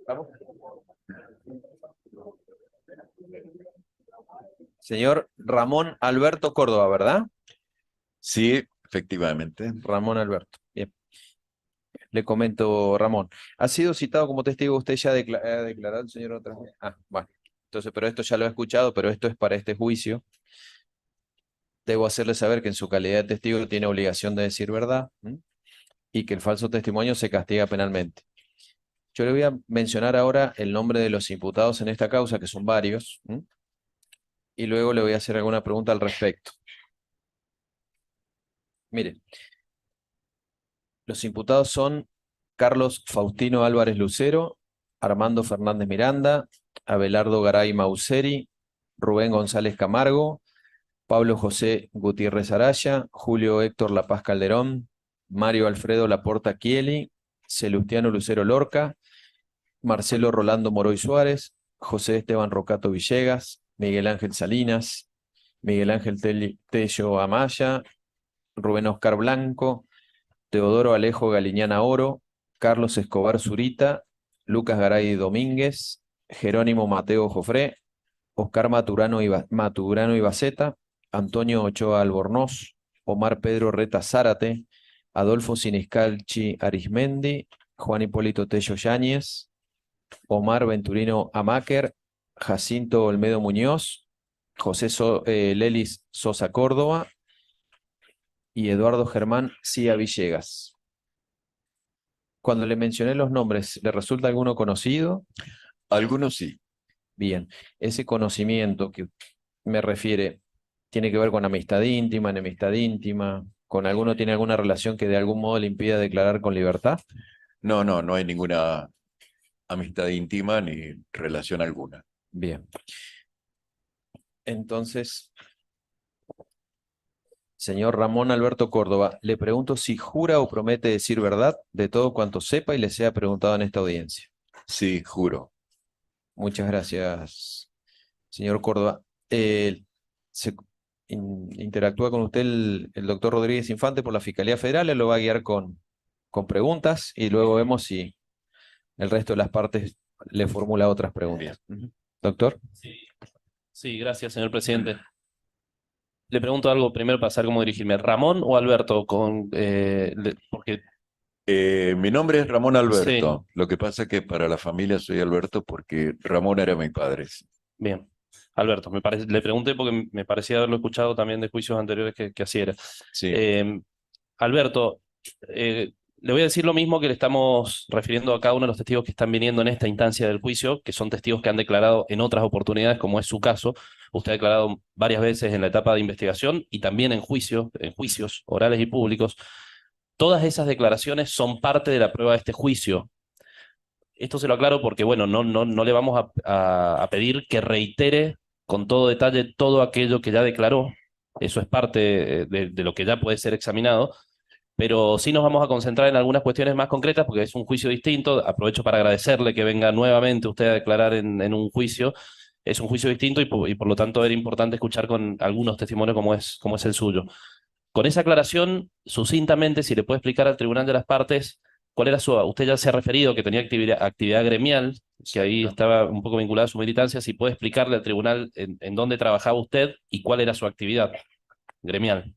¿Vamos? Señor Ramón Alberto Córdoba, ¿verdad? Sí, efectivamente. Ramón Alberto. Bien. Le comento, Ramón. Ha sido citado como testigo, usted ya ha declarado el señor otras veces. Ah, bueno. Entonces, pero esto ya lo he escuchado, pero esto es para este juicio. Debo hacerle saber que en su calidad de testigo tiene obligación de decir verdad, ¿m? Y que el falso testimonio se castiga penalmente. Yo le voy a mencionar ahora el nombre de los imputados en esta causa, que son varios, ¿m? Y luego le voy a hacer alguna pregunta al respecto. Mire, los imputados son Carlos Faustino Álvarez Lucero, Armando Fernández Miranda, Abelardo Garay Mauseri, Rubén González Camargo, Pablo José Gutiérrez Araya, Julio Héctor La Paz Calderón, Mario Alfredo Laporta Chieli, Celustiano Lucero Lorca, Marcelo Rolando Moroy Suárez, José Esteban Rocato Villegas, Miguel Ángel Salinas, Miguel Ángel Tello Amaya, Rubén Oscar Blanco, Teodoro Alejo Galiñana Oro, Carlos Escobar Zurita, Lucas Garay Domínguez, Jerónimo Mateo Jofré, Oscar Maturano Ibaceta, Antonio Ochoa Albornoz, Omar Pedro Reta Zárate, Adolfo Siniscalchi Arismendi, Juan Hipólito Tello Yáñez, Omar Venturino Amáquer, Jacinto Olmedo Muñoz, Lelis Sosa Córdoba y Eduardo Germán Cía Villegas. Cuando le mencioné los nombres, ¿le resulta alguno conocido? Algunos sí. Bien, ese conocimiento que me refiere tiene que ver con amistad íntima, enemistad íntima, con alguno tiene alguna relación que de algún modo le impida declarar con libertad. No, no, no hay ninguna amistad íntima ni relación alguna. Bien, entonces, señor Ramón Alberto Córdoba, le pregunto si jura o promete decir verdad de todo cuanto sepa y le sea preguntado en esta audiencia. Sí, juro. Muchas gracias, señor Córdoba. Eh, se interactúa con usted el doctor Rodríguez Infante por la Fiscalía Federal, él lo va a guiar con preguntas y luego vemos si el resto de las partes le formula otras preguntas. Doctor. Sí, sí, gracias, señor presidente. Le pregunto algo primero para saber cómo dirigirme. ¿Ramón o Alberto? Porque Mi nombre es Ramón sí, Alberto. Lo que pasa es que para la familia soy Alberto porque Ramón era mi padre. bien. Alberto, le pregunté porque me parecía haberlo escuchado también de juicios anteriores que así era. Sí, Eh, Alberto, le voy a decir lo mismo que le estamos refiriendo a cada uno de los testigos que están viniendo en esta instancia del juicio, que son testigos que han declarado en otras oportunidades, como es su caso. Usted ha declarado varias veces en la etapa de investigación y también en juicios orales y públicos. Todas esas declaraciones son parte de la prueba de este juicio. Esto se lo aclaro porque, bueno, no le vamos a pedir que reitere con todo detalle todo aquello que ya declaró. Eso es parte de lo que ya puede ser examinado, pero sí nos vamos a concentrar en algunas cuestiones más concretas porque es un juicio distinto. Aprovecho para agradecerle que venga nuevamente usted a declarar en un juicio. Es un juicio distinto y por lo tanto era importante escuchar con algunos testimonios como es el suyo. Con esa aclaración, sucintamente, si le puede explicar al Tribunal de las Partes cuál era usted ya se ha referido que tenía actividad gremial, que ahí estaba un poco vinculada a su militancia, si puede explicarle al tribunal en dónde trabajaba usted y cuál era su actividad gremial.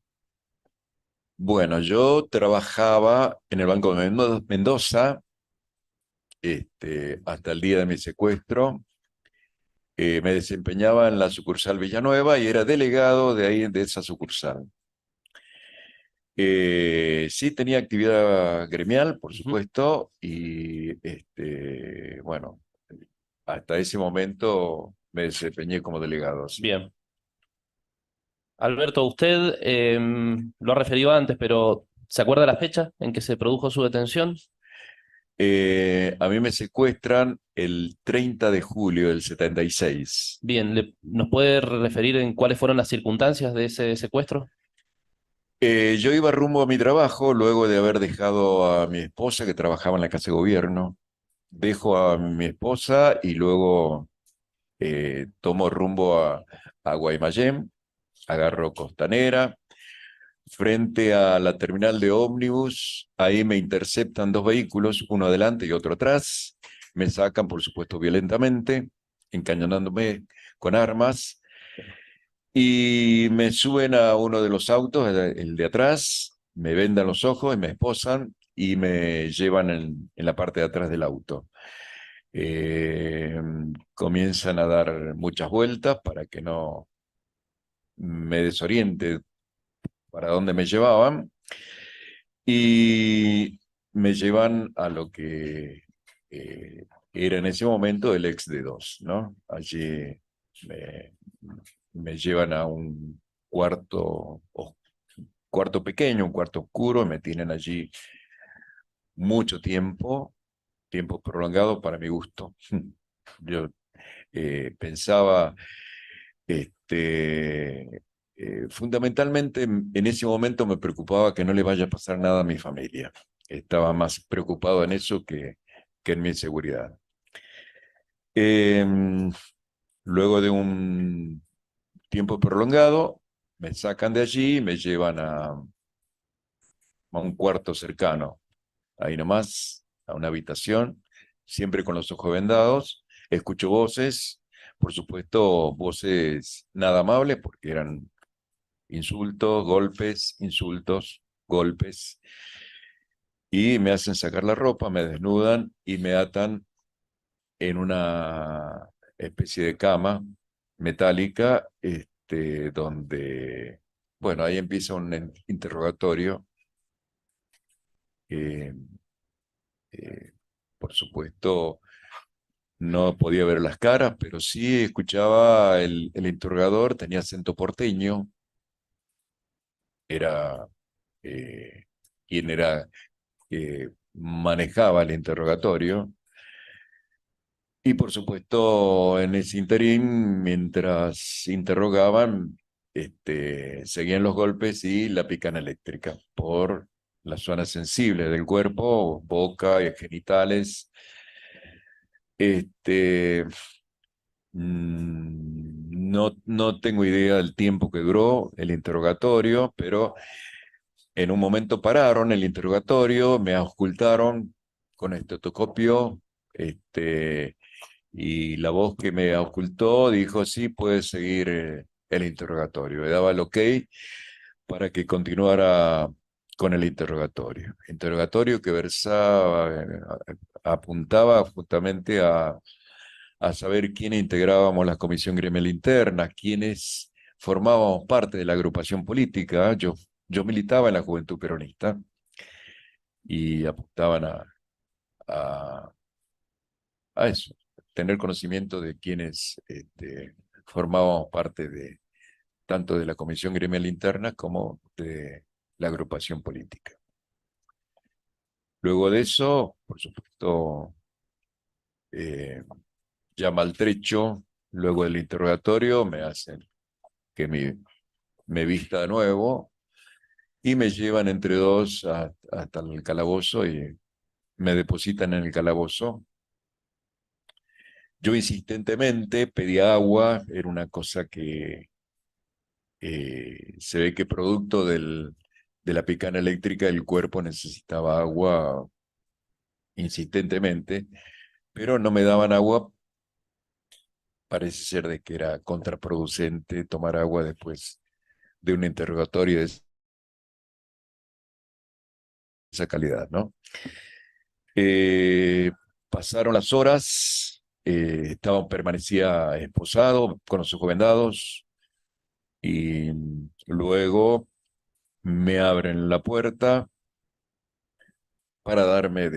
bueno, yo trabajaba en el Banco de Mendoza, hasta el día de mi secuestro. Me desempeñaba en la sucursal Villanueva y era delegado de ahí, de esa sucursal. Sí, tenía actividad gremial, por Ujú. supuesto, y bueno, hasta ese momento me desempeñé como delegado. Sí. Bien. Alberto, usted lo ha referido antes, pero ¿se acuerda la fecha en que se produjo su detención? A mí me secuestran el 30 de julio del 76. Bien, ¿nos puede referir en cuáles fueron las circunstancias de ese secuestro? Yo iba rumbo a mi trabajo luego de haber dejado a mi esposa que trabajaba en la Casa de Gobierno. Dejo a mi esposa y luego tomo rumbo a Guaymallén, agarro Costanera. Frente a la terminal de ómnibus, ahí me interceptan dos vehículos, uno adelante y otro atrás. Me sacan, por supuesto, violentamente, encañonándome con armas, y me suben a uno de los autos, el de atrás, me vendan los ojos y me esposan y me llevan en la parte de atrás del auto. Eh, Comienzan a dar muchas vueltas para que no me desoriente para dónde me llevaban, y me llevan a lo que era en ese momento el ex D2, ¿no? Allí me, me llevan a un cuarto pequeño, un cuarto oscuro, me tienen allí mucho tiempo prolongado para mi gusto. Yo pensaba, fundamentalmente en ese momento me preocupaba que no le vaya a pasar nada a mi familia. Estaba más preocupado en eso que en mi seguridad. Em, Luego de un tiempo prolongado, me sacan de allí y me llevan a un cuarto cercano, ahí nomás, a una habitación, siempre con los ojos vendados. Escucho voces, por supuesto, voces nada amables, porque eran insultos, golpes, y me hacen sacar la ropa, me desnudan y me atan en una especie de cama metálica, donde, bueno, ahí empieza un interrogatorio. eh, eh, por supuesto, no podía ver las caras, pero sí escuchaba el interrogador, tenía acento porteño, era quien era manejaba el interrogatorio. Y por supuesto, en ese interín, mientras interrogaban, seguían los golpes y la picana eléctrica por las zonas sensibles del cuerpo, boca y genitales. Este, no tengo idea del tiempo que duró el interrogatorio, pero en un momento pararon el interrogatorio, me auscultaron con estetoscopio, y la voz que me auscultó dijo: sí, puede seguir el interrogatorio. Le daba el ok para que continuara con el interrogatorio. Interrogatorio que versaba, apuntaba justamente a saber quiénes integrábamos la comisión gremial interna, quiénes formábamos parte de la agrupación política. Yo militaba en la Juventud Peronista, y apuntaban a, a eso, tener conocimiento de quienes formábamos parte de tanto de la comisión gremial interna como de la agrupación política. Luego de eso, por supuesto, eh, ya maltrecho, luego del interrogatorio, me hacen que me vista de nuevo y me llevan entre dos hasta el calabozo y me depositan en el calabozo. Yo insistentemente pedí agua, era una cosa que se ve que producto de la picana eléctrica el cuerpo necesitaba agua insistentemente, pero no me daban agua. Parece ser de que era contraproducente tomar agua después de un interrogatorio de esa calidad, ¿no? Eh, Pasaron las horas, permanecía esposado, con los ojos vendados, y luego me abren la puerta para darme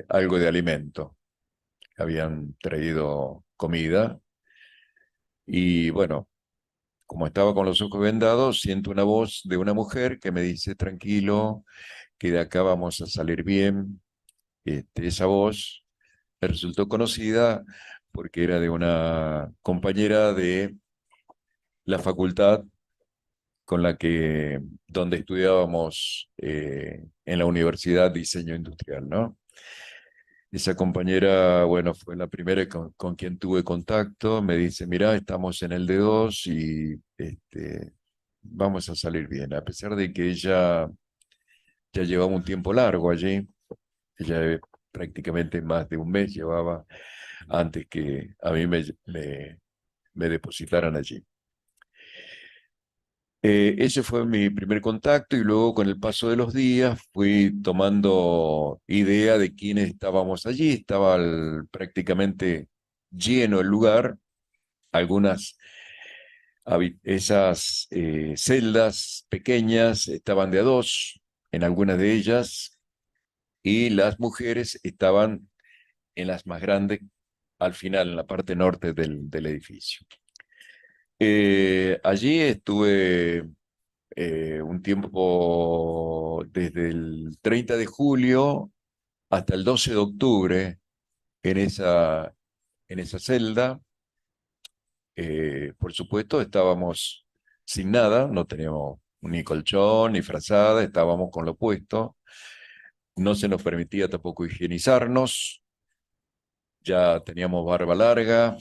algo de alimento. Habían traído comida y bueno, como estaba con los ojos vendados, siento una voz de una mujer que me dice: tranquilo, que de acá vamos a salir bien. Esa voz me resultó conocida porque era de una compañera de la facultad con la que, donde estudiábamos en la Universidad Diseño Industrial, ¿no? Esa compañera, bueno, fue la primera con quien tuve contacto. Me dice: mira, estamos en el D2 y vamos a salir bien. A pesar de que ella ya llevaba un tiempo largo allí, ella prácticamente más de un mes llevaba antes que a mí me depositaran allí. Ese fue mi primer contacto y luego con el paso de los días fui tomando idea de quiénes estábamos allí. Estaba prácticamente lleno el lugar. Algunas, esas celdas pequeñas estaban de a dos en algunas de ellas y las mujeres estaban en las más grandes al final, en la parte norte del edificio. Allí estuve un tiempo desde el 30 de julio hasta el 12 de octubre en esa celda. Por supuesto, estábamos sin nada, no teníamos ni colchón ni frazada, estábamos con lo puesto. No se nos permitía tampoco higienizarnos, ya teníamos barba larga.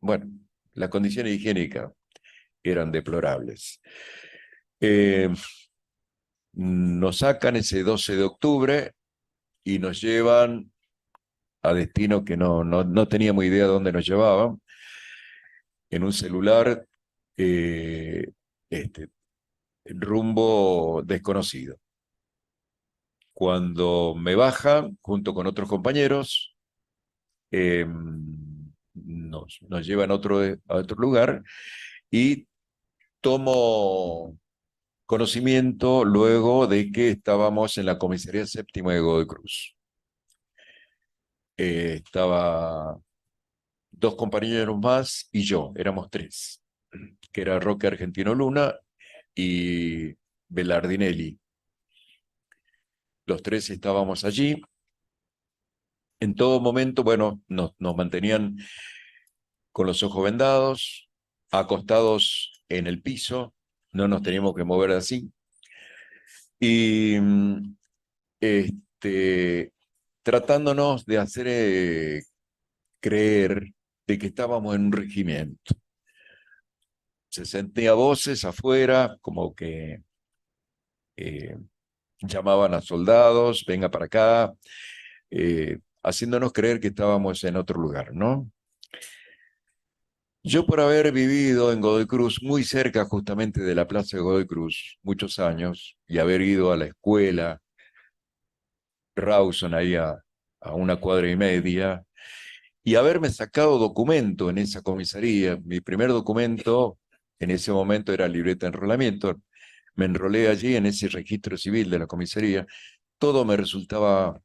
Bueno, las condiciones higiénicas eran deplorables. Eh, Nos sacan ese 12 de octubre y nos llevan a destino que no teníamos idea de dónde nos llevaban, en un celular eh, este, rumbo desconocido. Cuando me bajan, junto con otros compañeros, nos llevan a otro lugar y tomo conocimiento luego de que estábamos en la comisaría séptima de Godoy Cruz. Estaba dos compañeros más y yo, éramos tres, que era Roque Argentino Luna y Belardinelli. Los tres estábamos allí. En todo momento, bueno, nos mantenían con los ojos vendados, acostados en el piso, no nos teníamos que mover así. Y tratándonos de hacer creer de que estábamos en un regimiento. Se sentía voces afuera, como que eh, llamaban a soldados, venga para acá, haciéndonos creer que estábamos en otro lugar, ¿no? Yo por haber vivido en Godoy Cruz, muy cerca justamente de la plaza de Godoy Cruz, muchos años, y haber ido a la escuela Rawson ahí a una cuadra y media, y haberme sacado documento en esa comisaría. Mi primer documento en ese momento era libreta de enrolamiento. Me enrolé allí en ese registro civil de la comisaría. Todo me resultaba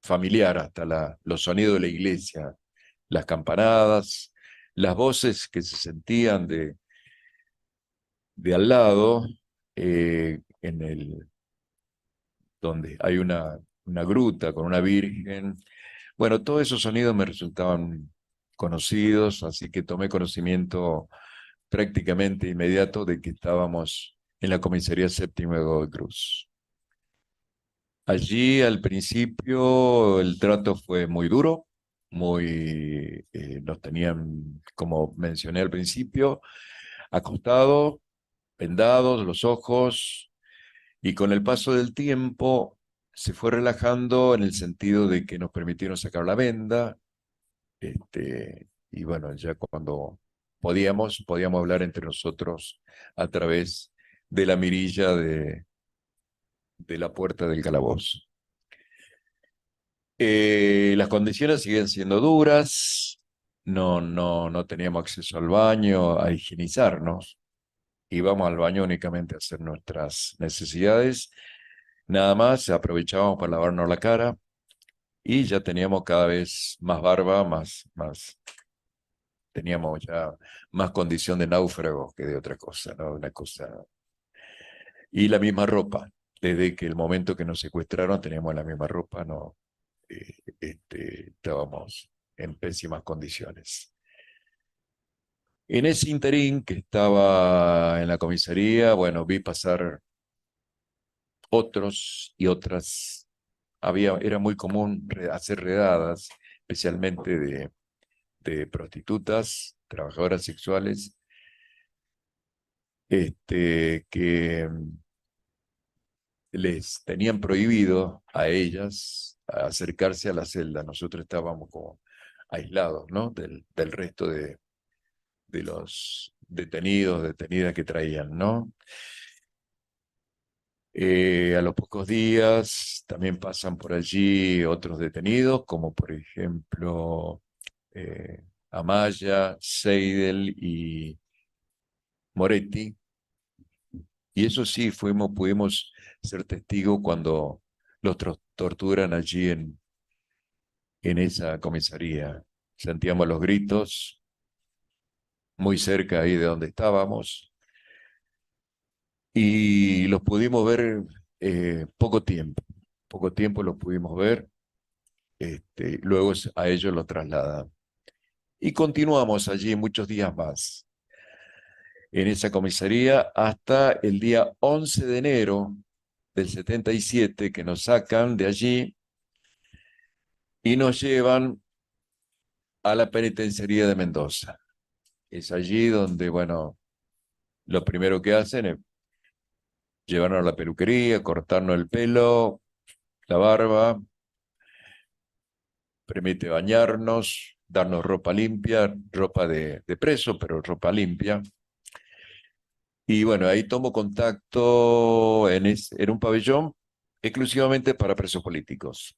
familiar, hasta los sonidos de la iglesia, las campanadas, las voces que se sentían de al lado, donde hay una gruta con una virgen. Bueno, todos esos sonidos me resultaban conocidos, así que tomé conocimiento prácticamente inmediato de que estábamos en la comisaría séptima de Godoy Cruz. Allí al principio el trato fue muy duro, nos tenían, como mencioné al principio, acostados, vendados los ojos, y con el paso del tiempo se fue relajando en el sentido de que nos permitieron sacar la venda. Y bueno, ya cuando podíamos hablar entre nosotros a través de la mirilla de la puerta del calabozo. Las condiciones siguen siendo duras, no teníamos acceso al baño, a higienizarnos, íbamos al baño únicamente a hacer nuestras necesidades, nada más, aprovechábamos para lavarnos la cara y ya teníamos cada vez más barba, teníamos ya más condición de náufrago que de otra cosa, ¿no? Una cosa. Y la misma ropa, desde que el momento que nos secuestraron teníamos la misma ropa, no, estábamos en pésimas condiciones. En ese interín que estaba en la comisaría, bueno, vi pasar otros y otras. Era muy común hacer redadas, especialmente de prostitutas, trabajadoras sexuales, que les tenían prohibido a ellas acercarse a la celda. Nosotros estábamos como aislados, ¿no? Del resto de los detenidos, detenidas que traían, ¿no? A los pocos días también pasan por allí otros detenidos, como por ejemplo Amaya, Seidel y Moretti. Y eso sí, pudimos ser testigos cuando los torturan allí en esa comisaría. Sentíamos los gritos muy cerca ahí de donde estábamos y los pudimos ver poco tiempo los pudimos ver, luego a ellos los trasladan. Y continuamos allí muchos días más en esa comisaría hasta el día 11 de enero del 77 que nos sacan de allí y nos llevan a la penitenciaría de Mendoza. Es allí donde, bueno, lo primero que hacen es llevarnos a la peluquería, cortarnos el pelo, la barba, permite bañarnos, darnos ropa limpia, ropa de preso, pero ropa limpia. Y bueno, ahí tomo contacto en un pabellón exclusivamente para presos políticos.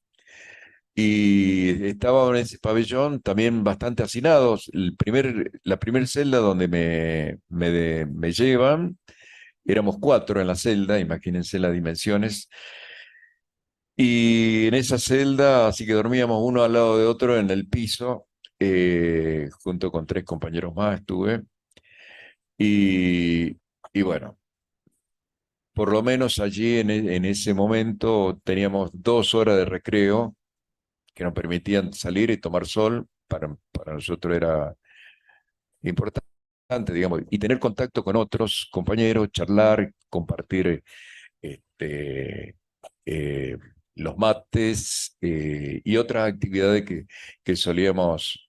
Y estaba en ese pabellón también bastante hacinados. La primera celda donde me llevan, éramos 4 en la celda, imagínense las dimensiones. Y en esa celda, así que dormíamos uno al lado de otro en el piso, junto con 3 compañeros más estuve. Y, y bueno, por lo menos allí en ese momento teníamos 2 horas de recreo que nos permitían salir y tomar sol. Para nosotros era importante, digamos, y tener contacto con otros compañeros, charlar, compartir este, eh, los mates y otras actividades que solíamos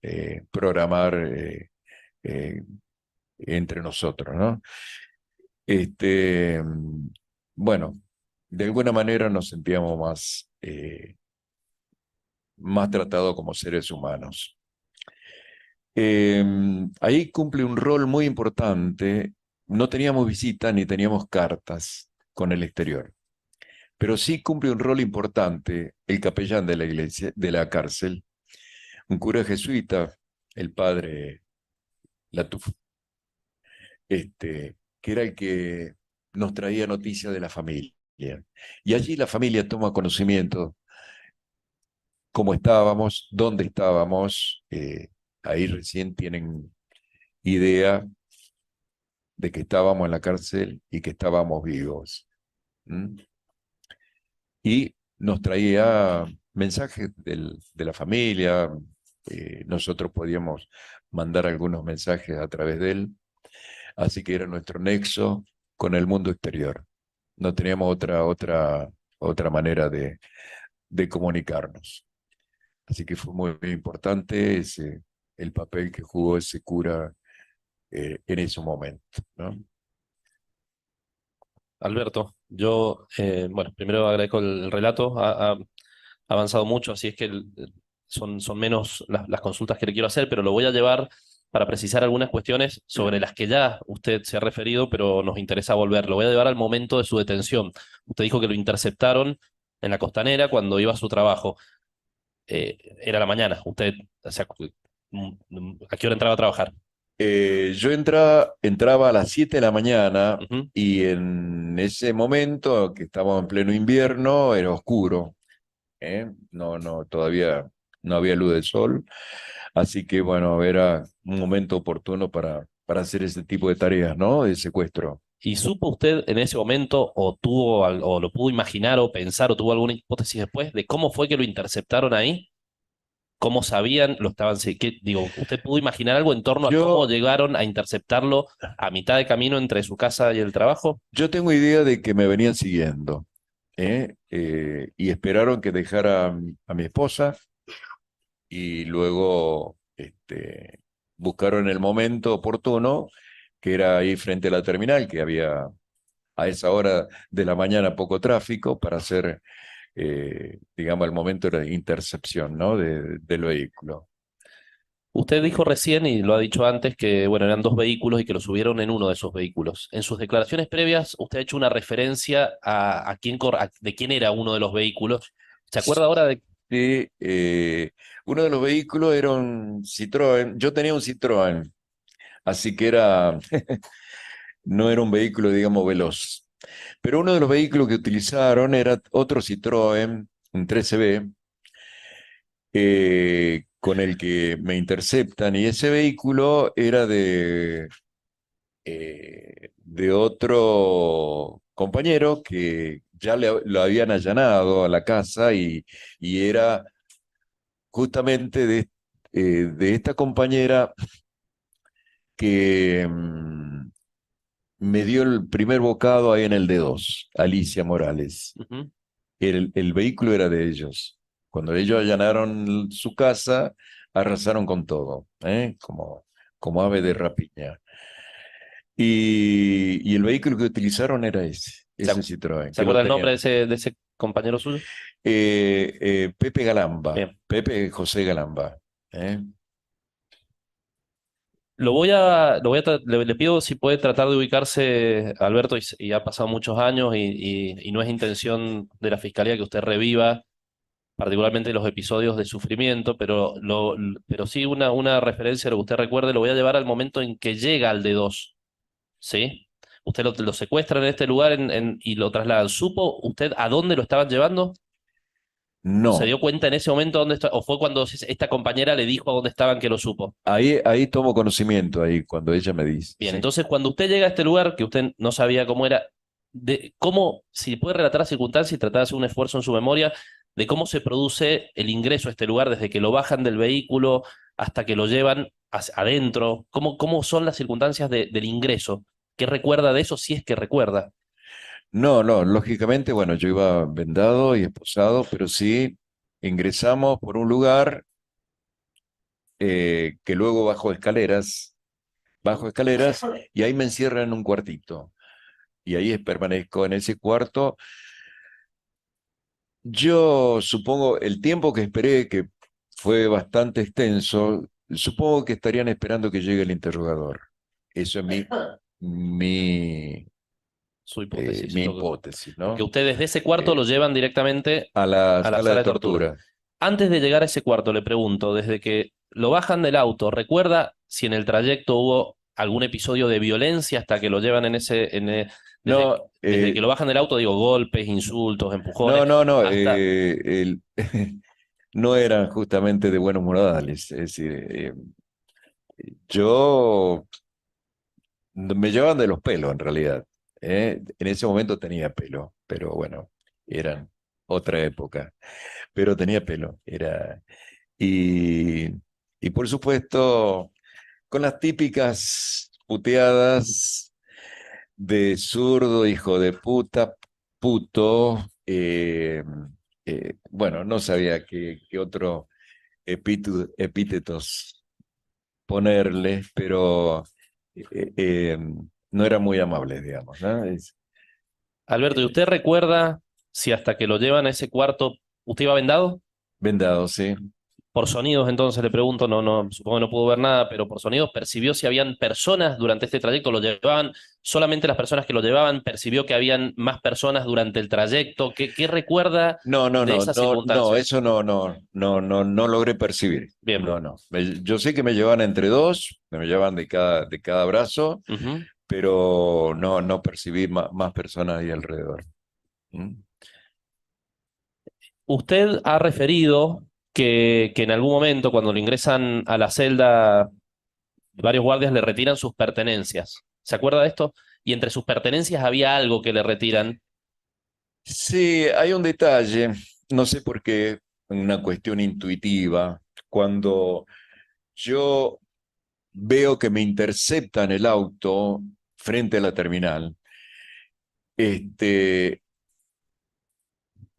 programar eh, entre nosotros, ¿no? Este, bueno, de alguna manera nos sentíamos más tratados como seres humanos. Ahí cumple un rol muy importante. No teníamos visitas ni teníamos cartas con el exterior, pero sí cumple un rol importante el capellán de la iglesia, de la cárcel, un cura jesuita, el padre Latuf, que era el que nos traía noticias de la familia. Y allí la familia toma conocimiento cómo estábamos, dónde estábamos. Ahí recién tienen idea de que estábamos en la cárcel y que estábamos vivos. ¿Mm? Y nos traía mensajes de la familia, nosotros podíamos mandar algunos mensajes a través de él, así que era nuestro nexo con el mundo exterior. No teníamos otra manera de comunicarnos. Así que fue muy importante el papel que jugó ese cura en ese momento, ¿no? Alberto, yo, bueno, primero agradezco el relato, ha avanzado mucho, así es que son menos las consultas que le quiero hacer, pero lo voy a llevar para precisar algunas cuestiones sobre las que ya usted se ha referido, pero nos interesa volver. Lo voy a llevar al momento de su detención. Usted dijo que lo interceptaron en la costanera cuando iba a su trabajo. Era la mañana. Usted, o sea, ¿a qué hora entraba a trabajar? Yo entraba a las 7 de la mañana Ujú. y en ese momento, que estábamos en pleno invierno, era oscuro, ¿eh? Todavía no había luz del sol, así que bueno, era un momento oportuno para hacer ese tipo de tareas, ¿no? De secuestro. ¿Y supo usted en ese momento o o lo pudo imaginar o pensar o tuvo alguna hipótesis después de cómo fue que lo interceptaron ahí? ¿Cómo sabían? Lo estaban, digo, ¿usted pudo imaginar algo en torno a cómo Yo, llegaron a interceptarlo a mitad de camino entre su casa y el trabajo? yo tengo idea de que me venían siguiendo, ¿eh? Y esperaron que dejara a mi esposa y luego buscaron el momento oportuno, que era ahí frente a la terminal, que había a esa hora de la mañana poco tráfico para hacer, digamos, el momento de intercepción, ¿no? Del vehículo. Usted dijo recién, y lo ha dicho antes, que bueno, eran 2 vehículos y que lo subieron en uno de esos vehículos. En sus declaraciones previas, usted ha hecho una referencia a de quién era uno de los vehículos. ¿Se acuerda ahora de? Sí, uno de los vehículos era un Citroën. Yo tenía un Citroën, así que no era un vehículo, digamos, veloz. Pero uno de los vehículos que utilizaron era otro Citroën, un 13B, con el que me interceptan. Y ese vehículo era de otro compañero que ya lo habían allanado a la casa y era justamente de esta compañera que me dio el primer bocado ahí en el D2, Alicia Morales. Ujú. El vehículo era de ellos. Cuando ellos allanaron su casa, arrasaron con todo, como ave de rapiña. Y el vehículo que utilizaron era ¿Se, ese ac- Citroën, se que lo acuerda el nombre tenían. de ese compañero suyo? Pepe Galamba, Bien. Pepe José Galamba. ¿Eh? Le pido si puede tratar de ubicarse, Alberto, y ha pasado muchos años y no es intención de la Fiscalía que usted reviva particularmente los episodios de sufrimiento, pero sí una referencia a lo que usted recuerde, lo voy a llevar al momento en que llega al D2, ¿sí? Usted lo secuestran en este lugar y lo trasladan. ¿Supo usted a dónde lo estaban llevando? ¿Se No, dio cuenta en ese momento dónde está? ¿O fue cuando esta compañera le dijo a dónde estaban que lo supo? ahí tomo conocimiento, ahí cuando ella me dice, Bien, sí. entonces cuando usted llega a este lugar, que usted no sabía cómo era, si puede relatar las circunstancias y tratar de hacer un esfuerzo en su memoria de cómo se produce el ingreso a este lugar, desde que lo bajan del vehículo hasta que lo llevan adentro, cómo son las circunstancias del ingreso, ¿qué recuerda de eso si es que recuerda? No, no, lógicamente, bueno, yo iba vendado y esposado, pero sí ingresamos por un lugar que luego bajo escaleras y ahí me encierran en un cuartito. Y ahí permanezco en ese cuarto. Yo supongo el tiempo que esperé, que fue bastante extenso, supongo que estarían esperando que llegue el interrogador. Eso es mi, Su hipótesis. mi hipótesis, Porque ¿no? usted desde ese cuarto lo Eh, llevan directamente a la a la sala de sala de tortura. tortura. Antes de llegar a ese cuarto, le pregunto, desde que lo bajan del auto, ¿recuerda si en el trayecto hubo algún episodio de violencia hasta que lo llevan No, desde que lo bajan del auto, digo, golpes, insultos, empujones, no, hasta? no eran justamente de buenos modales. Es decir, yo me llevaban de los pelos en realidad. En ese momento tenía pelo, pero bueno, eran otra época, pero tenía pelo. Y, y por supuesto, con las típicas puteadas de zurdo, hijo de puta, puto. Bueno, no sabía qué otro epítetos ponerle, pero eh, eh, no eran muy amables, digamos, ¿no? Alberto, ¿y Eh, usted recuerda si hasta que lo llevan a ese cuarto, usted iba vendado? Vendado, sí. Por sonidos, entonces le pregunto, supongo que no pudo ver nada, pero por sonidos percibió si habían personas durante este trayecto, lo llevaban, solamente las personas que lo llevaban, percibió que habían más personas durante el trayecto. ¿Qué recuerda de esa No, circunstancia? eso no logré percibir. Bien. No, no. Yo sé que me llevan entre dos, me llevan de cada brazo, Ujú. pero no percibí más personas ahí alrededor. ¿Mm? Usted ha referido que en algún momento, cuando lo ingresan a la celda, varios guardias le retiran sus pertenencias. ¿Se acuerda de esto? Y entre sus pertenencias había algo que le retiran. Sí, hay un detalle, no sé por qué, una cuestión intuitiva. Cuando yo veo que me interceptan el auto frente a la terminal, este,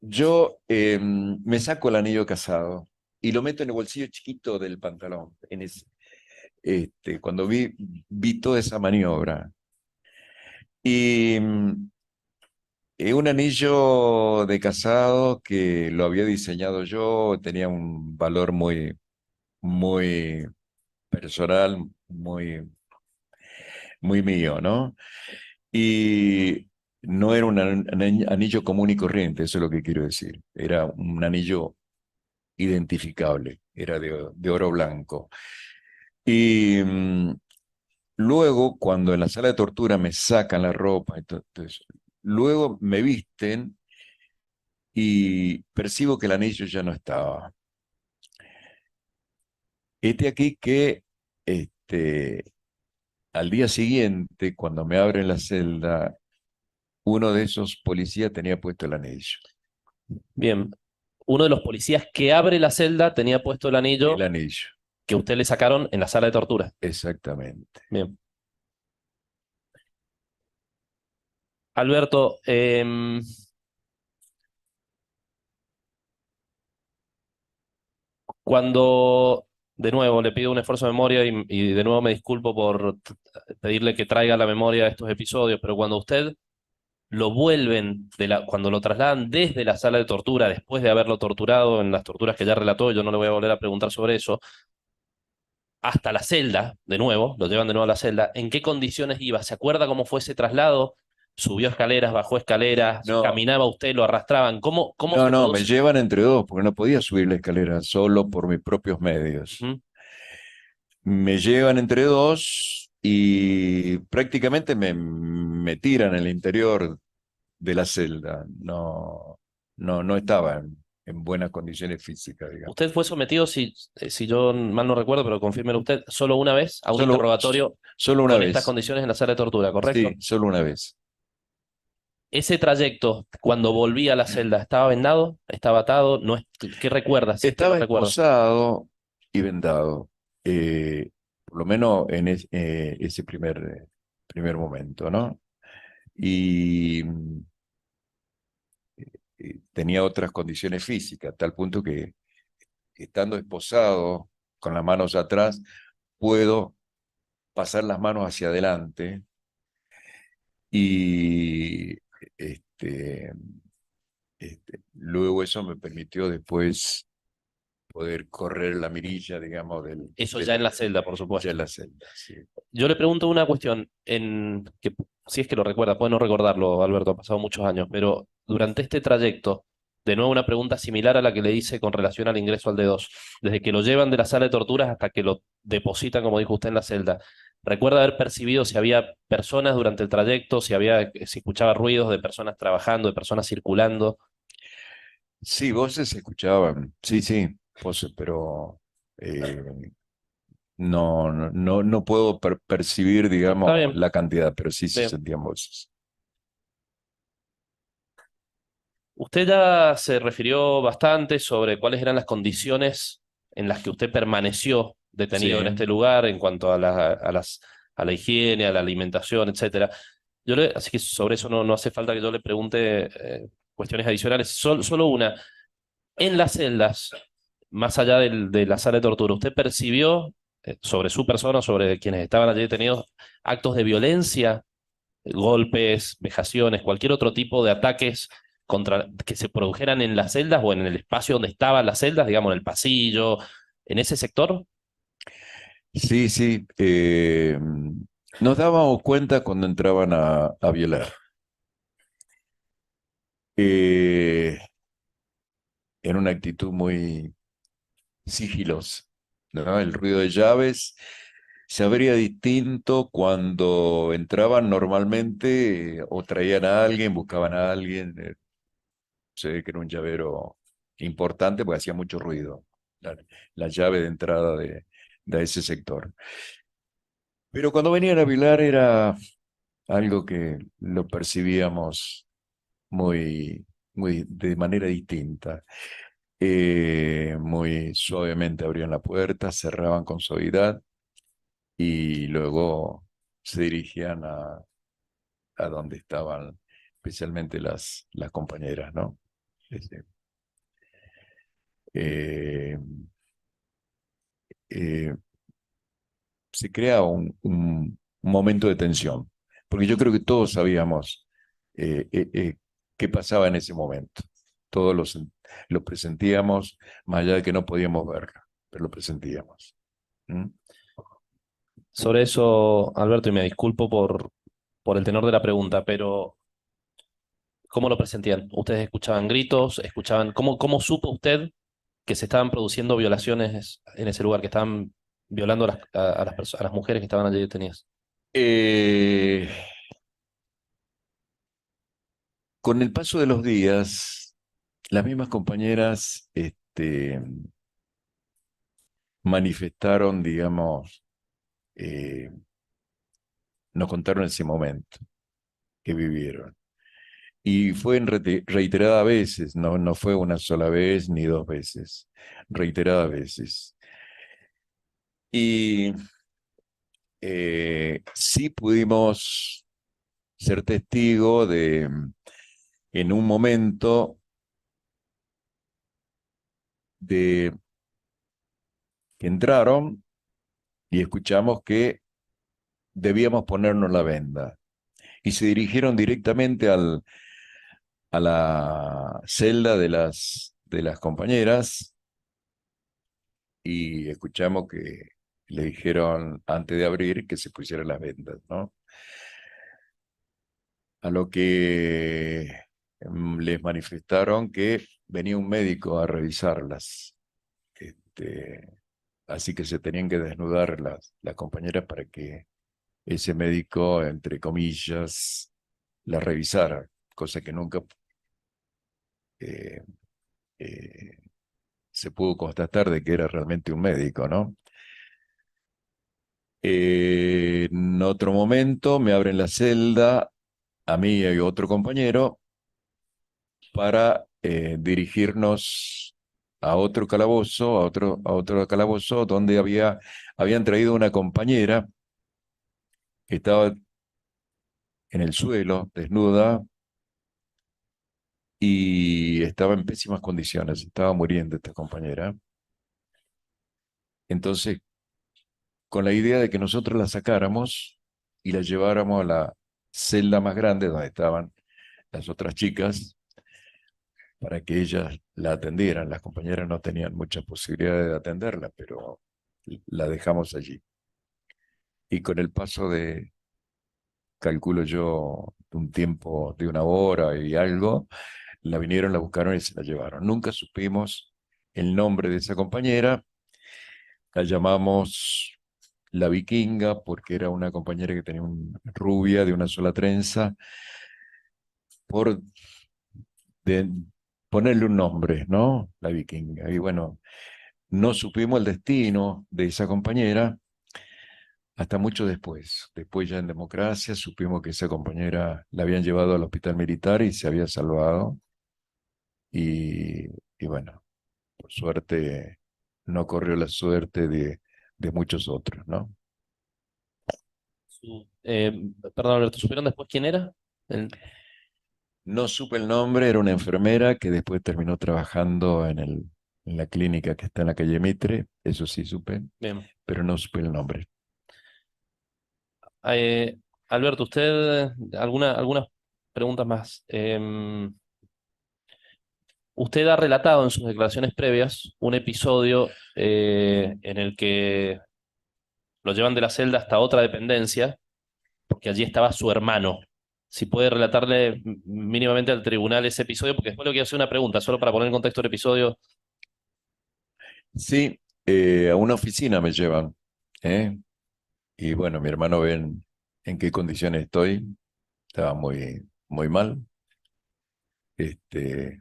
yo me saco el anillo casado y lo meto en el bolsillo chiquito del pantalón. Cuando vi toda esa maniobra. Y Un anillo de casado que lo había diseñado yo, tenía un valor muy personal, muy mío, ¿no? Y no era un anillo común y corriente, eso es lo que quiero decir. Era un anillo identificable, era de oro blanco. Y luego, cuando en la sala de tortura me sacan la ropa, entonces, luego me visten y percibo que el anillo ya no estaba. Este aquí que al día siguiente, cuando me abren la celda, uno de esos policías tenía puesto el anillo. Bien. Uno de los policías que abre la celda tenía puesto el El anillo anillo, que usted le sacaron en la sala de tortura. exactamente. Bien. Alberto, cuando de nuevo le pido un esfuerzo de memoria y de nuevo me disculpo por pedirle que traiga a la memoria estos episodios, pero cuando usted lo vuelven, cuando lo trasladan desde la sala de tortura, después de haberlo torturado en las torturas que ya relató, yo no le voy a volver a preguntar sobre eso, hasta la celda, de nuevo, lo llevan de nuevo a la celda, ¿en qué condiciones iba? ¿Se acuerda cómo fue ese traslado? ¿Subió escaleras, bajó escaleras, No, caminaba usted, lo arrastraban? ¿Cómo no, se no, me produce? llevan entre dos porque no podía subir la escalera solo por mis propios medios. Ujú. Me llevan entre dos y prácticamente me tiran en el interior de la celda. No, no estaba en buenas condiciones físicas, digamos. Usted fue sometido, si yo mal no recuerdo, pero confírmelo usted, solo una vez a un Solo, interrogatorio solo una con estas vez. condiciones en la sala de tortura, Sí, ¿correcto? solo una vez. Ese trayecto, cuando volví a la celda, ¿estaba vendado? ¿Estaba atado? No es, ¿qué recuerda? Si es que lo Estaba recuerda. esposado y vendado, por lo menos en ese primer momento, ¿no? Y tenía otras condiciones físicas, a tal punto que estando esposado con las manos atrás, puedo pasar las manos hacia adelante y este, luego eso me permitió después poder correr la mirilla, digamos, Eso ya en la celda, por ya supuesto. en la celda. Sí. Yo le pregunto una cuestión, que si es que lo recuerda, puede no recordarlo, Alberto, ha pasado muchos años, pero durante este trayecto, de nuevo una pregunta similar a la que le hice con relación al ingreso al D2, desde que lo llevan de la sala de torturas hasta que lo depositan, como dijo usted, en la celda, ¿recuerda haber percibido si había personas durante el trayecto, si escuchaba ruidos de personas trabajando, de personas circulando? Sí, voces se escuchaban, sí, sí, voces, pero eh, no puedo percibir, Está digamos, bien, la cantidad, pero sí se bien. sentían voces. Usted ya se refirió bastante sobre cuáles eran las condiciones en las que usted permaneció detenido en Sí, este lugar en cuanto a la higiene, a la alimentación, etcétera. Así que sobre eso no hace falta que yo le pregunte cuestiones adicionales. Solo una. En las celdas, más allá de la sala de tortura, ¿usted percibió sobre su persona, sobre quienes estaban allí detenidos, actos de violencia, golpes, vejaciones, cualquier otro tipo de ataques que se produjeran en las celdas o en el espacio donde estaban las celdas, digamos, en el pasillo, en ese sector? sí, sí. Nos dábamos cuenta cuando entraban a violar. Eh, en una actitud muy sigilosa, ¿no? El ruido de llaves se abría distinto cuando entraban normalmente o traían a alguien, buscaban a alguien. Se ve que era un llavero importante porque hacía mucho ruido, la, la llave de entrada de ese sector. Pero cuando venían a Vilar era algo que lo percibíamos muy de manera distinta. Muy suavemente abrían la puerta, cerraban con suavidad y luego se dirigían a donde estaban especialmente las compañeras, ¿no? Este, eh, eh, Se crea un momento de tensión, porque yo creo que todos sabíamos eh, eh, eh, qué pasaba en ese momento. Todos lo presentíamos, más allá de que no podíamos verlo, pero lo presentíamos. ¿Mm? Sobre eso, Alberto, y me disculpo por el tenor de la pregunta, pero ¿cómo lo presentían? ¿Ustedes escuchaban gritos? ¿Cómo supo usted que se estaban produciendo violaciones en ese lugar, que estaban violando a las mujeres que estaban allí detenidas? Eh, con el paso de los días, las mismas compañeras manifestaron, digamos, eh, nos contaron ese momento que vivieron. Y fue en reiteradas veces, no fue una sola vez ni dos veces, reiteradas veces. Y sí pudimos ser testigo de, en un momento, de que entraron y escuchamos que debíamos ponernos la venda. Y se dirigieron directamente a la celda de las compañeras y escuchamos que le dijeron antes de abrir que se pusieran las vendas, ¿no? A lo que les manifestaron que venía un médico a revisarlas. Así que se tenían que desnudar las compañeras para que ese médico, entre comillas, las revisara, cosa que nunca eh, eh, se pudo constatar de que era realmente un médico, ¿no? En otro momento me abren la celda a mí y a otro compañero para dirigirnos a otro calabozo, a otro calabozo donde habían traído una compañera que estaba en el suelo, desnuda, y estaba en pésimas condiciones, estaba muriendo esta compañera. Entonces, con la idea de que nosotros la sacáramos y la lleváramos a la celda más grande donde estaban las otras chicas, para que ellas la atendieran. Las compañeras no tenían muchas posibilidades de atenderla, pero la dejamos allí. Y con el paso de, calculo yo, un tiempo de una hora y algo, la vinieron, la buscaron y se la llevaron. Nunca supimos el nombre de esa compañera. La llamamos la Vikinga porque era una compañera que tenía una rubia de una sola trenza, por de ponerle un nombre, ¿no? La Vikinga. Y bueno, no supimos el destino de esa compañera hasta mucho después. Después ya en democracia supimos que esa compañera la habían llevado al hospital militar y se había salvado. Y bueno, por suerte no corrió la suerte de muchos otros, ¿no? Perdón, Alberto, ¿supieron después quién era? No supe el nombre, era una enfermera que después terminó trabajando en la clínica que está en la calle Mitre, eso sí supe, Bien. pero no supe el nombre. Eh, Alberto, usted, algunas preguntas más. Usted ha relatado en sus declaraciones previas un episodio en el que lo llevan de la celda hasta otra dependencia, porque allí estaba su hermano. Si puede relatarle mínimamente al tribunal ese episodio, porque después le quiero hacer una pregunta, solo para poner en contexto el episodio. Sí, a una oficina me llevan, ¿eh? Y bueno, mi hermano ve en qué condiciones estoy, estaba muy, muy mal.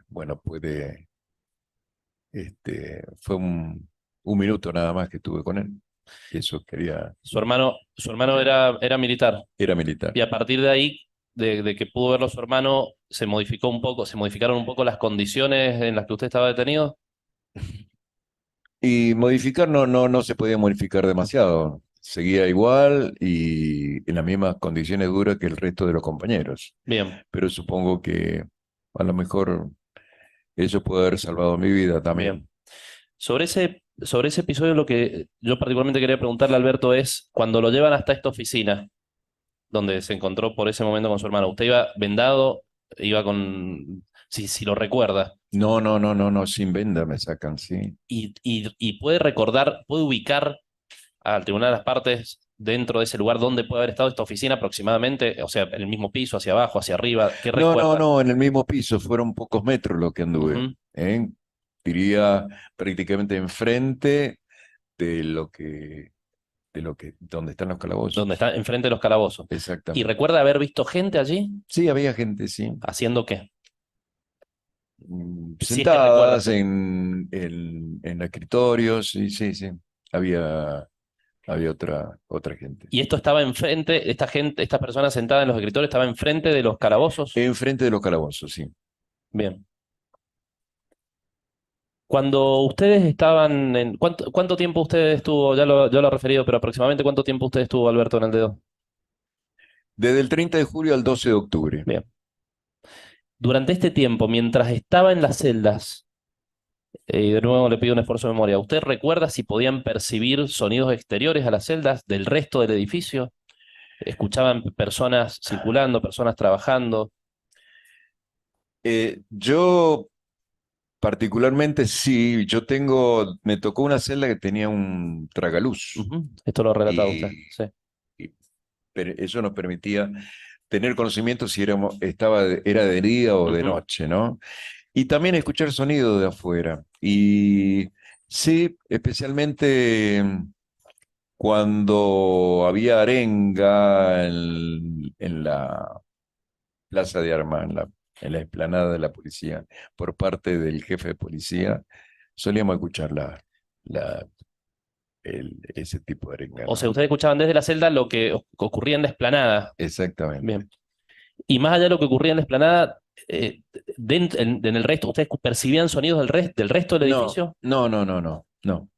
Bueno, fue un minuto nada más que tuve con él. Y eso quería, Su hermano era militar. era militar. Y a partir de ahí, de que pudo verlo su hermano, se modificaron un poco las condiciones en las que usted estaba detenido. Y modificar no se podía modificar demasiado. Seguía igual y en las mismas condiciones duras que el resto de los compañeros. Bien, Pero supongo que a lo mejor eso puede haber salvado mi vida bien. también. Sobre ese episodio, lo que yo particularmente quería preguntarle a Alberto es, cuando lo llevan hasta esta oficina, donde se encontró por ese momento con su hermano, ¿usted iba vendado Iba con, si lo recuerda. No, no, no, no, no, sin venda me sacan, sí. Y puede recordar, puede ubicar al Tribunal de las Partes dentro de ese lugar donde puede haber estado esta oficina aproximadamente, o sea, en el mismo piso, hacia abajo, hacia arriba, ¿qué No, no, recuerda? no, en el mismo piso, fueron pocos metros lo que anduve, Ujú. ¿eh? Diría prácticamente enfrente de donde están los Donde calabozos. está enfrente de los calabozos. ¿Y Exactamente. recuerda haber visto gente allí? Sí, había gente, sí, ¿Haciendo qué? Si es que recuerda. sentadas en escritorios, sí, sí, sí. Había otra gente. Y esto estaba enfrente, esta gente, esta persona sentada en los escritorios estaba enfrente de los calabozos. Enfrente de los calabozos, sí. Bien. Cuando ustedes estaban en... ¿Cuánto tiempo usted estuvo? Ya lo he referido, pero aproximadamente ¿cuánto tiempo usted estuvo, Alberto, en el dedo? Desde el 30 de julio al 12 de octubre. Bien. Durante este tiempo, mientras estaba en las celdas, y de nuevo le pido un esfuerzo de memoria, ¿usted recuerda si podían percibir sonidos exteriores a las celdas del resto del edificio? ¿Escuchaban personas circulando, personas trabajando? Yo particularmente sí, me tocó una celda que tenía un tragaluz Ujú. Esto lo relataba usted. y, Sí. y eso nos permitía tener conocimiento si era de día o de Ujú. noche, ¿no? Y también escuchar sonido de afuera. Y sí, especialmente cuando había arenga en la Plaza de Armas, en la explanada de la policía, por parte del jefe de policía, solíamos escuchar la, ese tipo de arenga, O sea, ¿no? ustedes escuchaban desde la celda lo que ocurría en la explanada. Exactamente. Bien. Y más allá de lo que ocurría en la explanada, en el resto, ¿ustedes percibían sonidos del resto del No, edificio? no, no, no, no, no.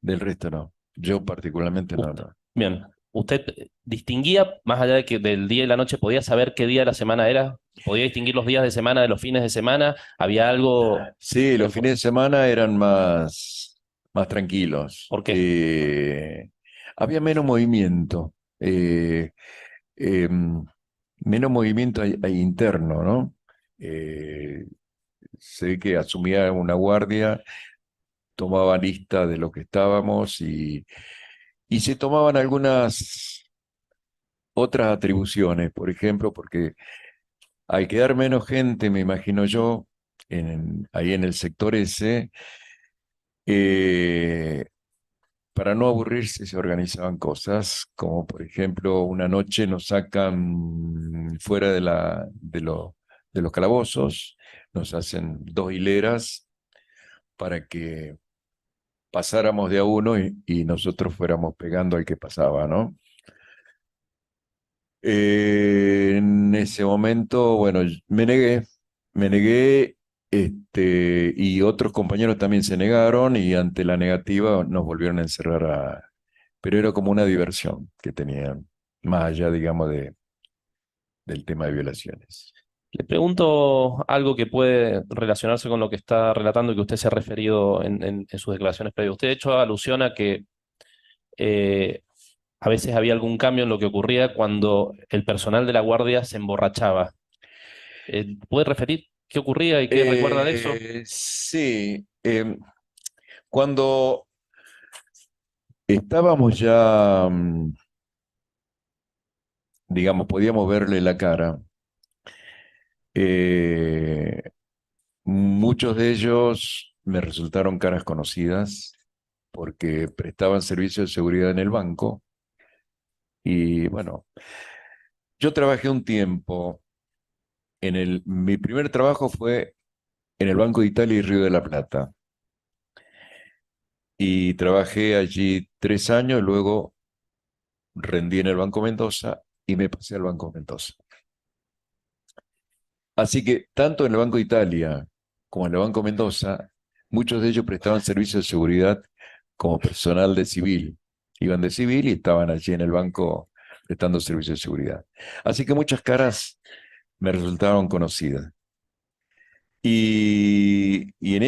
Del resto no. Yo particularmente no, Usted, no. bien. ¿Usted distinguía, más allá de que del día y la noche, podía saber qué día de la semana era? ¿Podía distinguir los días de semana de los fines de semana? ¿Había algo Sí, los en... fines de semana eran más tranquilos. ¿Por qué? Había menos movimiento. Em, Menos movimiento ahí interno, ¿no? Eh, Sé que asumía una guardia, tomaba lista de lo que estábamos y se tomaban algunas otras atribuciones, por ejemplo, porque al quedar menos gente, me imagino yo, ahí en el sector ese, eh, para no aburrirse se organizaban cosas, como por ejemplo una noche nos sacan fuera de los calabozos, nos hacen dos hileras para que pasáramos de a uno y nosotros fuéramos pegando al que pasaba, ¿no? En ese momento, bueno, me negué, y otros compañeros también se negaron y ante la negativa nos volvieron a encerrar pero era como una diversión que tenían, más allá, digamos, del tema de violaciones. Le pregunto algo que puede relacionarse con lo que está relatando y que usted se ha referido en sus declaraciones previas. Usted ha hecho alusión a que eh, a veces había algún cambio en lo que ocurría cuando el personal de la guardia se emborrachaba. ¿Puede referir qué ocurría y qué recuerda de eso? Sí, cuando estábamos ya, digamos, podíamos verle la cara. Eh, Muchos de ellos me resultaron caras conocidas porque prestaban servicio de seguridad en el banco. Y bueno, yo trabajé un tiempo mi primer trabajo fue en el Banco de Italia y Río de la Plata. Y trabajé allí 3 años, luego rendí en el Banco Mendoza y me pasé al Banco Mendoza. Así que tanto en el Banco de Italia como en el Banco Mendoza, muchos de ellos prestaban servicio de seguridad como personal de civil. Iban de civil y estaban allí en el banco prestando servicio de seguridad. Así que muchas caras me resultaron conocidas. Y en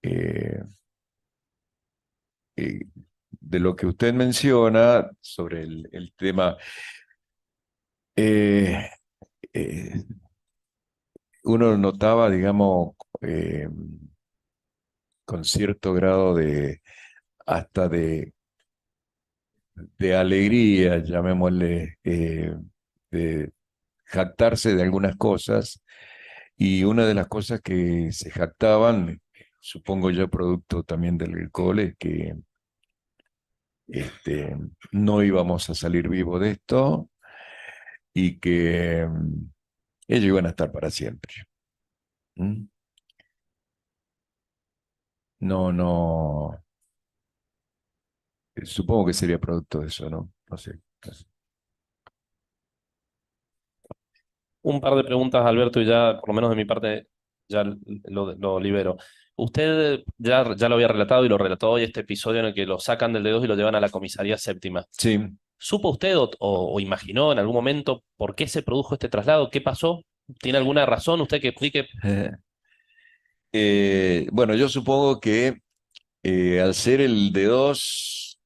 eh, eh, de lo que usted menciona sobre el tema, Eh, eh, Uno notaba, digamos, eh, con cierto grado hasta de alegría, llamémosle, de jactarse de algunas cosas. Y una de las cosas que se jactaban, supongo yo producto también del alcohol, es que este, no íbamos a salir vivos de esto y que ellos iban a estar para siempre. ¿Mm? No, no, supongo que sería producto de eso, ¿no? No sé. No sé. Un par de preguntas, Alberto, y ya, por lo menos de mi parte, ya lo libero. Usted ya lo había relatado y lo relató hoy este episodio en el que lo sacan del D2 y lo llevan a la comisaría séptima. Sí. ¿Supo usted o imaginó en algún momento por qué se produjo este traslado? ¿Qué pasó? ¿Tiene alguna razón usted que explique? Bueno, yo supongo que al ser el D2,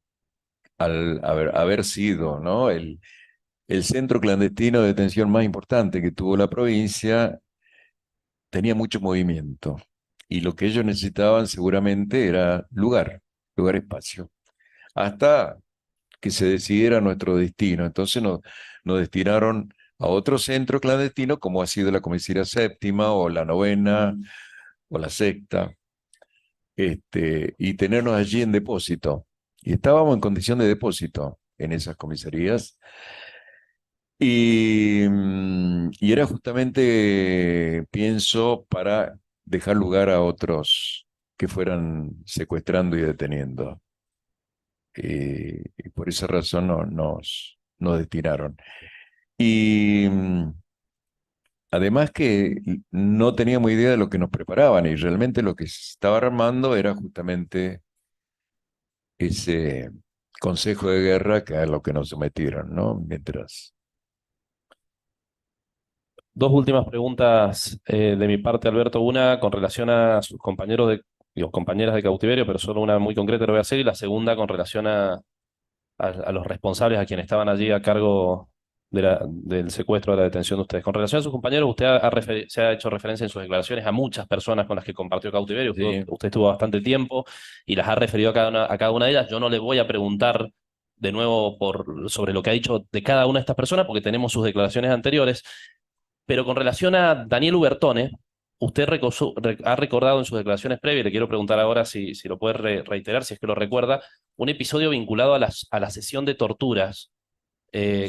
al haber sido, ¿no? El centro clandestino de detención más importante que tuvo la provincia, tenía mucho movimiento. Y lo que ellos necesitaban seguramente era lugar, espacio, hasta que se decidiera nuestro destino. Entonces nos destinaron a otro centro clandestino, como ha sido la comisaría séptima o la novena o la sexta, y tenernos allí en depósito. Y estábamos en condición de depósito en esas comisarías. Y era justamente, pienso, para dejar lugar a otros que fueran secuestrando y deteniendo. Y por esa razón nos destinaron. Y además que no teníamos idea de lo que nos preparaban y realmente lo que se estaba armando era justamente ese consejo de guerra que a lo que nos sometieron, ¿no? Mientras. Dos últimas preguntas de mi parte, Alberto. Una con relación a sus compañeros digo, compañeras de cautiverio, pero solo una muy concreta lo voy a hacer. Y la segunda con relación a los responsables, a quienes estaban allí a cargo del secuestro, de la detención de ustedes. Con relación a sus compañeros, usted se ha hecho referencia en sus declaraciones a muchas personas con las que compartió cautiverio. Sí. Usted estuvo bastante tiempo y las ha referido a cada una de ellas. Yo no le voy a preguntar de nuevo sobre lo que ha dicho de cada una de estas personas, porque tenemos sus declaraciones anteriores. Pero con relación a Daniel Ubertone, usted ha recordado en sus declaraciones previas, le quiero preguntar ahora si lo puede reiterar, si es que lo recuerda, un episodio vinculado a la sesión de torturas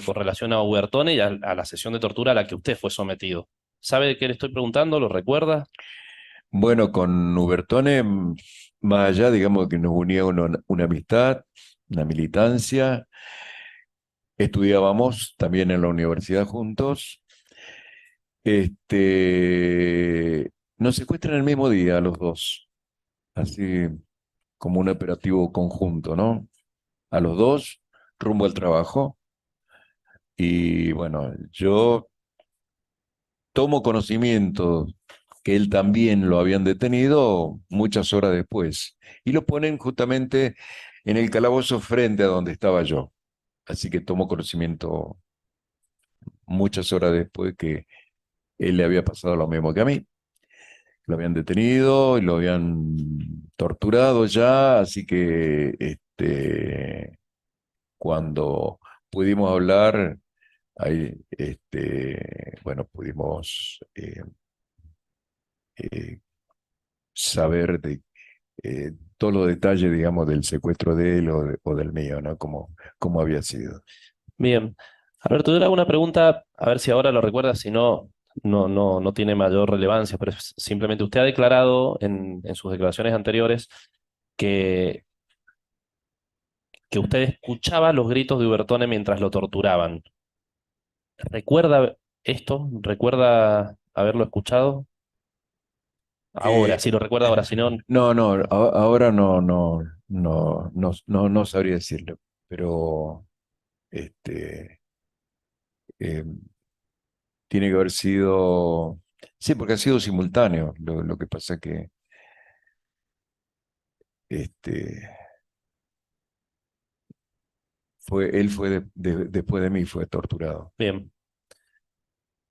con relación a Ubertone y a la sesión de tortura a la que usted fue sometido. ¿Sabe de qué le estoy preguntando? ¿Lo recuerda? Bueno, con Ubertone, más allá, digamos que nos unía una amistad, una militancia, estudiábamos también en la universidad juntos. Nos secuestran el mismo día los dos, así como un operativo conjunto, ¿no? A los dos, rumbo al trabajo. Y bueno, yo tomo conocimiento que él también lo habían detenido muchas horas después y lo ponen justamente en el calabozo frente a donde estaba yo. Así que tomo conocimiento muchas horas después que él le había pasado lo mismo que a mí. Lo habían detenido y lo habían torturado ya, así que cuando pudimos hablar, ahí, bueno, pudimos eh, saber todos los detalles, digamos, del secuestro de él o del mío, ¿no? Cómo había sido. Bien. Alberto, yo le hago una pregunta, a ver si ahora lo recuerda, si no, no tiene mayor relevancia, pero simplemente usted ha declarado en sus declaraciones anteriores que usted escuchaba los gritos de Ubertone mientras lo torturaban. ¿Recuerda esto? ¿Recuerda haberlo escuchado? Ahora, Eh, si lo recuerda ahora, si no, no, no, ahora no sabría decirlo, pero este, eh, tiene que haber sido, sí, porque ha sido simultáneo. Lo que pasa que este, él fue después de mí, fue torturado. bien.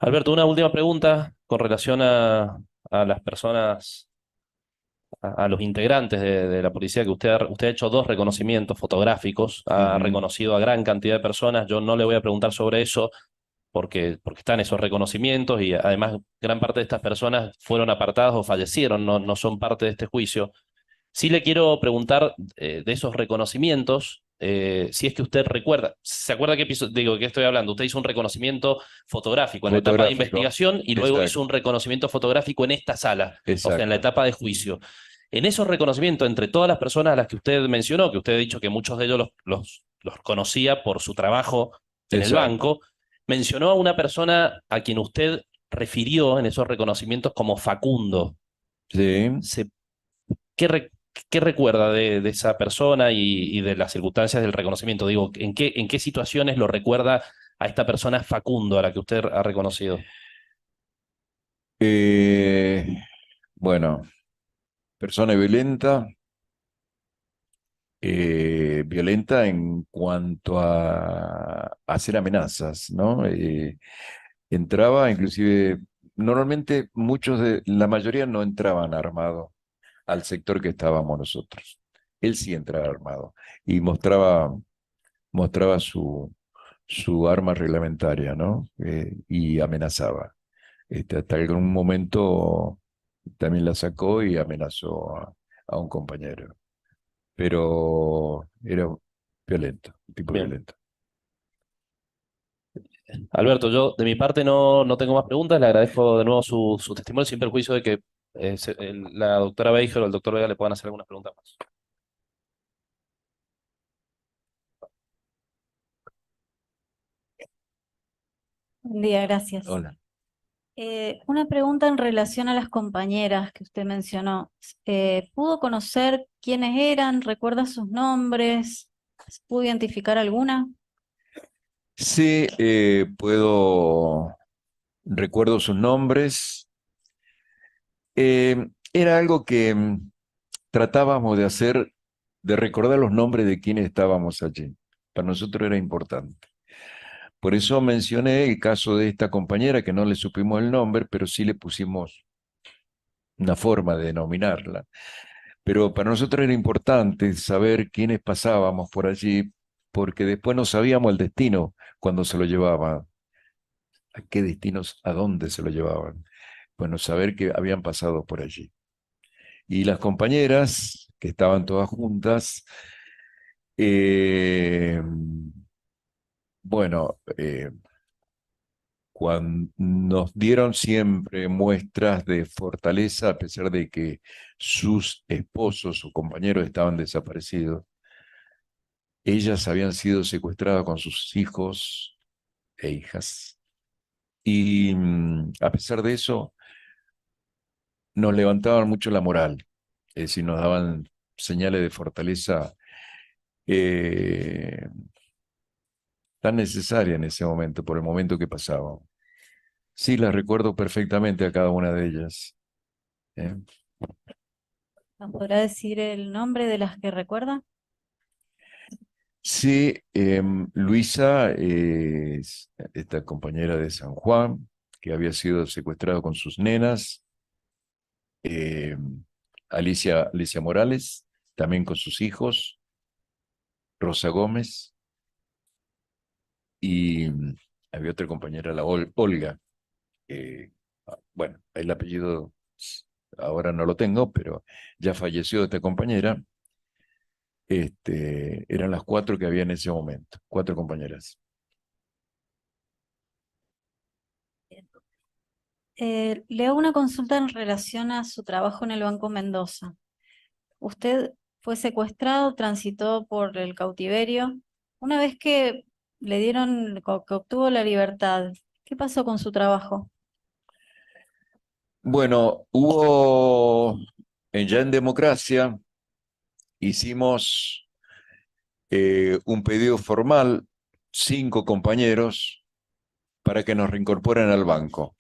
Alberto, una última pregunta con relación a las personas, a los integrantes de la policía, que usted ha hecho dos reconocimientos fotográficos, ha Ujú. reconocido a gran cantidad de personas. Yo no le voy a preguntar sobre eso porque están esos reconocimientos y además gran parte de estas personas fueron apartadas o fallecieron, no son parte de este juicio. Sí le quiero preguntar de esos reconocimientos, si es que usted recuerda, ¿se acuerda qué episodio, digo, qué estoy hablando? Usted hizo un reconocimiento fotográfico en la etapa de Fotográfico. investigación y luego hizo Exacto, un reconocimiento fotográfico en esta sala, o sea, en la exacto. etapa de juicio. En esos reconocimientos, entre todas las personas a las que usted mencionó, que usted ha dicho que muchos de ellos los conocía por su trabajo en el Exacto. banco, mencionó a una persona a quien usted refirió en esos reconocimientos como Facundo. Sí. ¿Se ¿Qué, qué recuerda de esa persona y de las circunstancias del reconocimiento? Digo, en qué situaciones lo recuerda a esta persona Facundo a la que usted ha reconocido? Eh, bueno, persona violenta, violenta en cuanto a hacer amenazas, ¿no? Entraba, inclusive, normalmente la mayoría no entraban armados al sector que estábamos nosotros. Él sí entraba armado y mostraba su arma reglamentaria, ¿no? Y amenazaba. Hasta algún momento también la sacó y amenazó a un compañero. Pero era violento, un tipo Bien. violento. Alberto, yo de mi parte no tengo más preguntas. Le agradezco de nuevo su testimonio, sin perjuicio de que la doctora Beijer o el doctor Vega le puedan hacer algunas preguntas más. Buen día, gracias. Hola. Una pregunta en relación a las compañeras que usted mencionó. ¿Pudo conocer quiénes eran? ¿Recuerda sus nombres? ¿Pudo identificar alguna? Sí, recuerdo sus nombres. Era algo que tratábamos de hacer, de recordar los nombres de quienes estábamos allí. Para nosotros era importante. Por eso mencioné el caso de esta compañera que no le supimos el nombre, pero sí le pusimos una forma de denominarla. Pero para nosotros era importante saber quiénes pasábamos por allí, porque después no sabíamos el destino cuando se lo llevaban, a qué destinos, a dónde se lo llevaban. Bueno, saber que habían pasado por allí. Y las compañeras, que estaban todas juntas, eh, bueno, cuando nos dieron siempre muestras de fortaleza, a pesar de que sus esposos, sus compañeros estaban desaparecidos. Ellas habían sido secuestradas con sus hijos e hijas. Y a pesar de eso, nos levantaban mucho la moral, es decir, nos daban señales de fortaleza eh, tan necesaria en ese momento, por el momento que pasaba. Sí, las recuerdo perfectamente a cada una de ellas. ¿Eh? ¿Nos podrá decir el nombre de las que recuerda? Sí, Luisa es esta compañera de San Juan, que había sido secuestrado con sus nenas. Alicia Morales, también con sus hijos. Rosa Gómez. Y había otra compañera, la Olga. Bueno, el apellido ahora no lo tengo, pero ya falleció esta compañera. Eran las cuatro que había en ese momento, cuatro compañeras. Le hago una consulta en relación a su trabajo en el Banco Mendoza. Usted fue secuestrado, transitó por el cautiverio. Una vez que le dieron, que obtuvo la libertad, ¿qué pasó con su trabajo? Bueno, ya en democracia, hicimos un pedido formal, 5 compañeros, para que nos reincorporen al banco.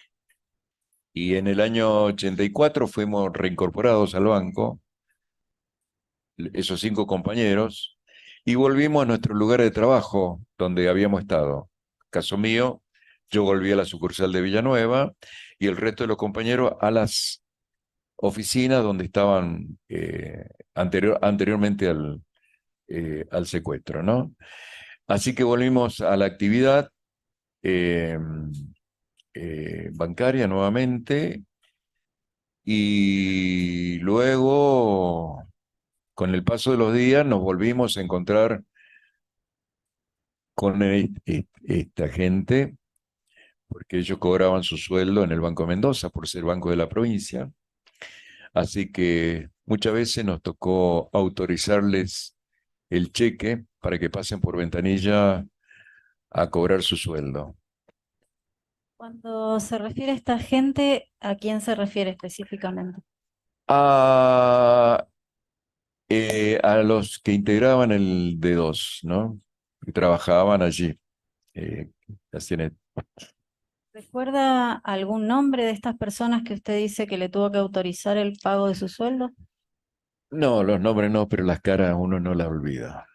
Y en el año 84 fuimos reincorporados al banco, esos 5 compañeros, y volvimos a nuestro lugar de trabajo donde habíamos estado. Caso mío, yo volví a la sucursal de Villanueva y el resto de los compañeros a las oficinas donde estaban anteriormente al secuestro, ¿no? Así que volvimos a la actividad eh, bancaria nuevamente y luego, con el paso de los días, nos volvimos a encontrar con esta gente, porque ellos cobraban su sueldo en el Banco de Mendoza por ser banco de la provincia. Así que muchas veces nos tocó autorizarles el cheque para que pasen por ventanilla a cobrar su sueldo. Cuando se refiere a esta gente, ¿a quién se refiere específicamente? A, a los que integraban el D2, ¿no? Que trabajaban allí. eh, hacían ¿Recuerda algún nombre de estas personas que usted dice que le tuvo que autorizar el pago de su sueldo? No, los nombres no, pero las caras uno no las olvida.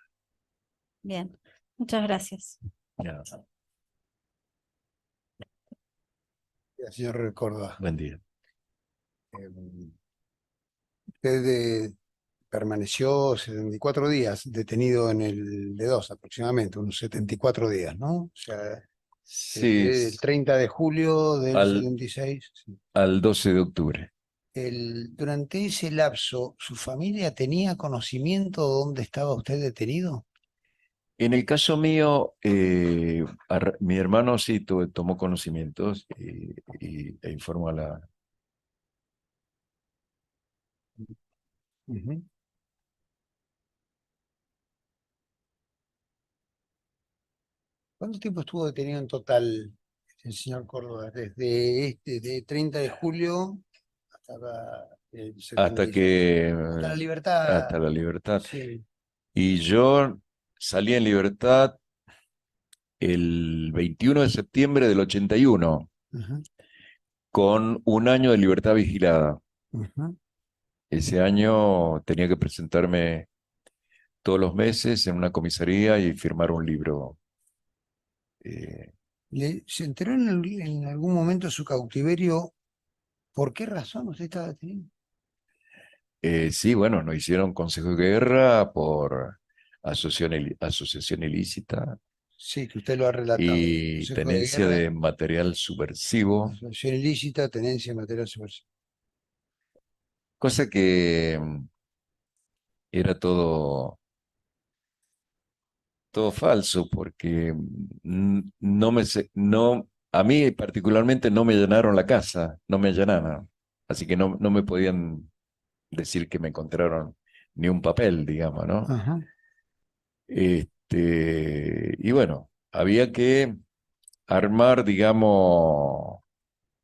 Bien, muchas gracias. Ya. Señor Córdoba, Buen día. usted permaneció 74 días detenido en el D2 aproximadamente, unos 74 días, ¿no? O sea, Sí, desde el 30 de julio del al, 76. Sí. al 12 de octubre. Durante ese lapso, ¿su familia tenía conocimiento de dónde estaba usted detenido? En el caso mío, mi hermano sí tomó conocimientos e informó a la... Ujú. ¿Cuánto tiempo estuvo detenido en total el señor Córdoba? Desde de 30 de julio hasta el hasta 76. que... Hasta la hasta libertad. la libertad. Sí. Y yo salí en libertad el 21 de septiembre del 81, Ujú, con un año de libertad vigilada. ujú. Ese año tenía que presentarme todos los meses en una comisaría y firmar un libro. eh, ¿Se enteró en algún momento de su cautiverio por qué razón usted estaba detenido? sí, bueno, nos hicieron consejo de guerra por asociación ilícita Sí, que usted lo ha relatado. y Consejo de tenencia guerra, de material subversivo, asociación ilícita, tenencia de material subversivo. cosa que era todo falso, porque no no, a mí particularmente no me llenaron la casa, no me allanaron, así que no me podían decir que me encontraron ni un papel, digamos, ¿no? Ajá. Y bueno, había que armar, digamos,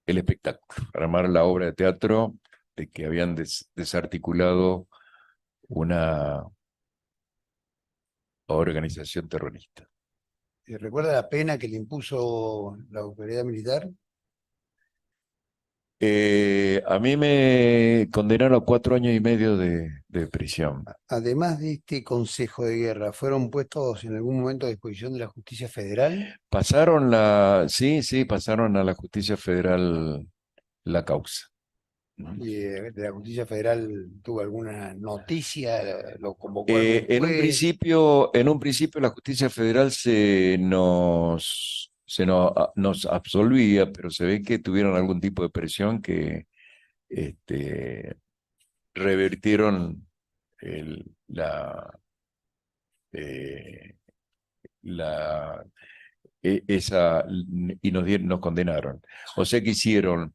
el espectáculo, armar la obra de teatro de que habían desarticulado una organización terrorista. ¿Recuerda la pena que le impuso la autoridad militar? A mí me condenaron a 4 años y medio de prisión. Además de este consejo de guerra, ¿fueron puestos en algún momento a disposición de la justicia federal? Sí, pasaron a la justicia federal la causa, ¿no? ¿Y de la justicia federal tuvo alguna noticia? ¿Lo convocó algún En un juez? principio la justicia federal nos absolvía, pero se ve que tuvieron algún tipo de presión que este, revertieron el- la, eh, la, esa y nos condenaron. O sea que hicieron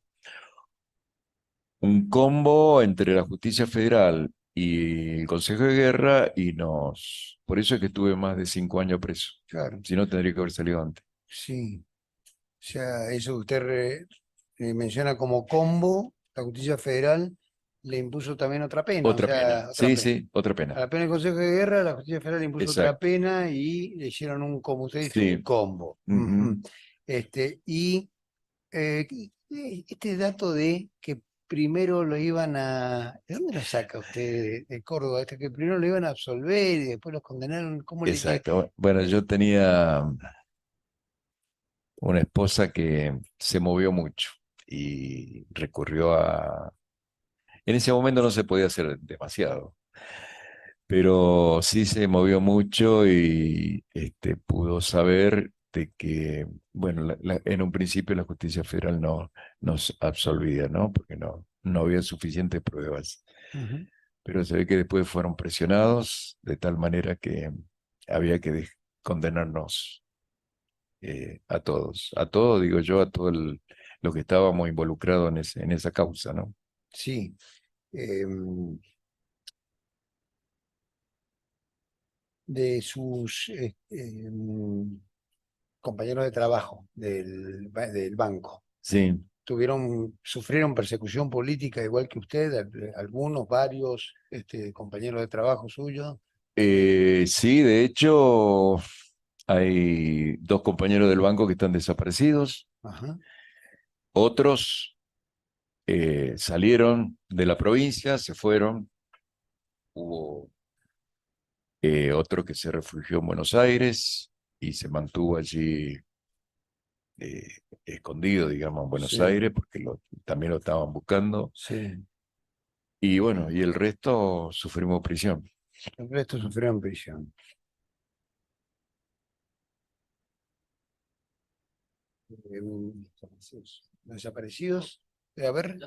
un combo entre la justicia federal y el Consejo de Guerra por eso es que estuve más de 5 años preso. Claro, Si no, tendría que haber salido antes. sí. O sea, eso que usted menciona como combo, la justicia federal le impuso también otra pena, o Otra pena. sea, otra Sí, pena. sí, otra A pena. la pena del Consejo de Guerra, la justicia federal le impuso otra Exacto. pena y le hicieron como usted dice, un Sí. combo. Ujú. Ujú. Y este dato de que primero lo iban a... ¿De dónde lo saca usted de Córdoba? Este que primero lo iban a absolver y después los condenaron. ¿Cómo le llega? Exacto. Bueno, yo tenía una esposa que se movió mucho y recurrió a... En ese momento no se podía hacer demasiado, pero sí se movió mucho y pudo saber de que, bueno, en un principio la justicia federal no nos absolvía, ¿no? Porque no había suficientes pruebas. Ujú. Pero se ve que después fueron presionados de tal manera que había que condenarnos a todos, digo yo, a todo lo que estábamos involucrados en esa causa, ¿no? Sí. em, de sus compañeros de trabajo del banco, Sí. sufrieron persecución política igual que usted, algunos, varios, compañeros de trabajo suyos. Sí, de hecho, hay dos compañeros del banco que están desaparecidos, Ajá. otros salieron de la provincia, se fueron, hubo otro que se refugió en Buenos Aires y se mantuvo allí eh, escondido, digamos, en Buenos Sí, Aires, porque también lo estaban buscando. sí. Y bueno, y el resto sufrimos prisión. El resto sufrieron prisión. Los desaparecidos, a ver,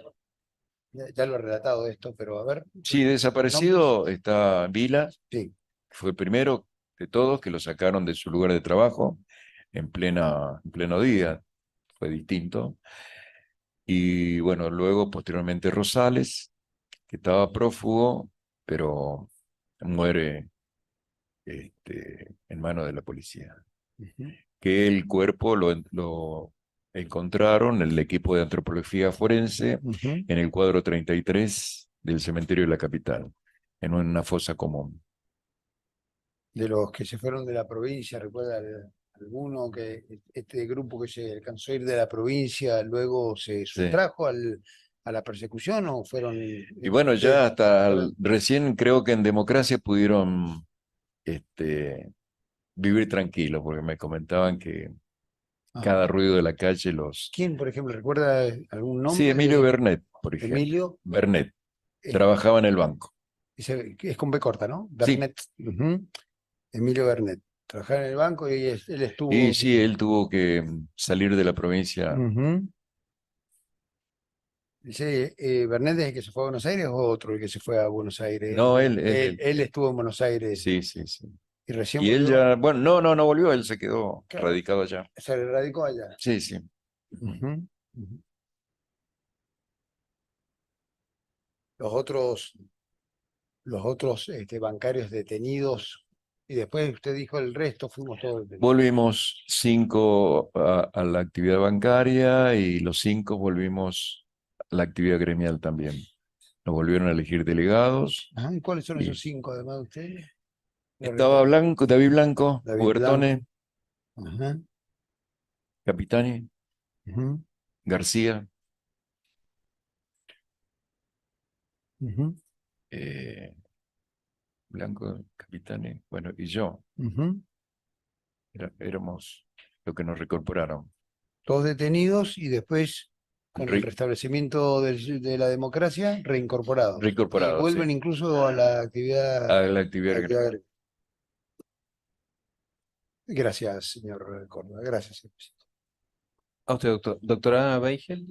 ya lo he relatado esto, pero a ver. Sí, ¿Nombres? desaparecido está Vila, Sí. que fue el primero de todos que lo sacaron de su lugar de trabajo en pleno día, fue distinto. Y bueno, luego posteriormente Rosales, que estaba prófugo, pero muere en manos de la policía. Ujú. Que el cuerpo lo encontraron el equipo de antropología forense Ujú. en el cuadro 33 del cementerio de la capital, en una fosa común. De los que se fueron de la provincia, ¿recuerda alguno que este grupo que se alcanzó a ir de la provincia luego se Sí. sustrajo a la persecución o fueron Y bueno, ustedes? ya hasta Fueron- recién creo que en democracia pudieron vivir tranquilos, porque me comentaban que Ajá. cada ruido de la calle los... ¿Quién, por ejemplo, recuerda algún Sí, nombre Emilio de Bernet, por ejemplo. Emilio? Bernet, Es, trabajaba en el banco. es con B corta, ¿no? Sí, Bernet. Ujú. Emilio Bernet. Trabajaba en el banco y él y estuvo. sí, él tuvo que salir de la provincia. Ujú. Ese, ¿Bernet es el que se fue a Buenos Aires o otro el que se fue a Buenos Aires? No, Él estuvo en Buenos Aires sí, sí, sí. y recién Y él volvió. ya, bueno, no volvió, él se quedó Claro, radicado allá. se radicó allá. Sí, sí. Ujú. Ujú, ujú. Los otros, los otros bancarios detenidos, y después usted dijo el resto, fuimos todos detenidos. Volvimos 5 a la actividad bancaria y los 5 volvimos a la actividad gremial también. Nos volvieron a elegir delegados. Ajá, ¿y cuáles son Y esos 5 además de ustedes? ¿Lo estaba recuerda? David Blanco, David Blanco. Hubertone, Ajá, Capitani, ujú, García, ujú, eh, Blanco, Capitani, bueno, y yo. ujú. Éramos los que nos recorporaron. Todos detenidos y después, con el Re- restablecimiento de la democracia, reincorporados. Y Reincorporados, sí, vuelven incluso a la a actividad. la actividad gremial. Gracias, señor Córdoba. Gracias. A usted, doctora Beigel.